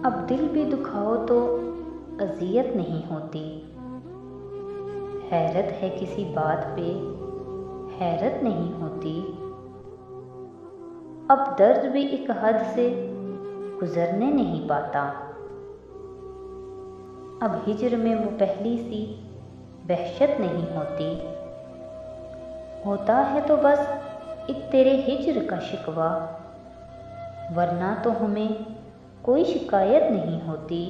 अब दिल भी दुखाओ तो अज़ियत नहीं होती। हैरत है किसी बात पे हैरत नहीं होती। अब दर्द भी एक हद से गुजरने नहीं पाता। अब हिज्र में वो पहली सी वहशत नहीं होती। होता है तो बस एक तेरे हिज्र का शिकवा, वरना तो हमें कोई शिकायत नहीं होती।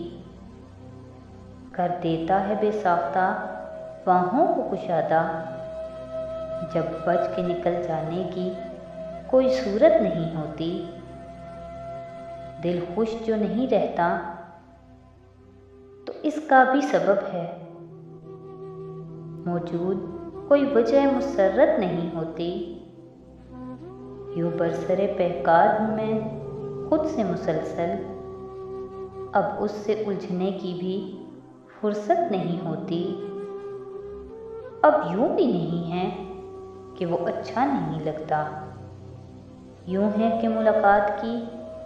कर देता है बेसाख्ता बाहों को कुशादा, जब बच के निकल जाने की कोई सूरत नहीं होती। दिल खुश जो नहीं रहता तो इसका भी सबब है, मौजूद कोई वजह मुसर्रत नहीं होती। यूँ बरसरे पैकार हूँ मैं खुद से मुसलसल, अब उससे उलझने की भी फुर्सत नहीं होती। अब यूँ भी नहीं है कि वो अच्छा नहीं लगता, यूँ है कि मुलाकात की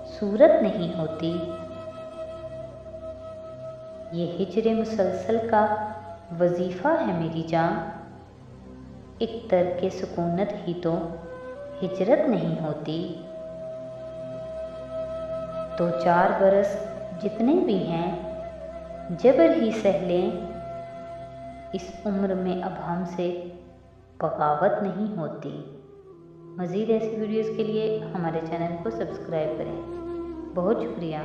सूरत नहीं होती। ये हिज्र मुसलसल का वजीफ़ा है मेरी जान, एक तर्क सुकूनत ही तो हिजरत नहीं होती। तो 4 बरस जितने भी हैं जबर ही सह लें, इस उम्र में अब हमसे बगावत नहीं होती। मज़ीद ऐसी वीडियोज़ के लिए हमारे चैनल को सब्सक्राइब करें। बहुत शुक्रिया।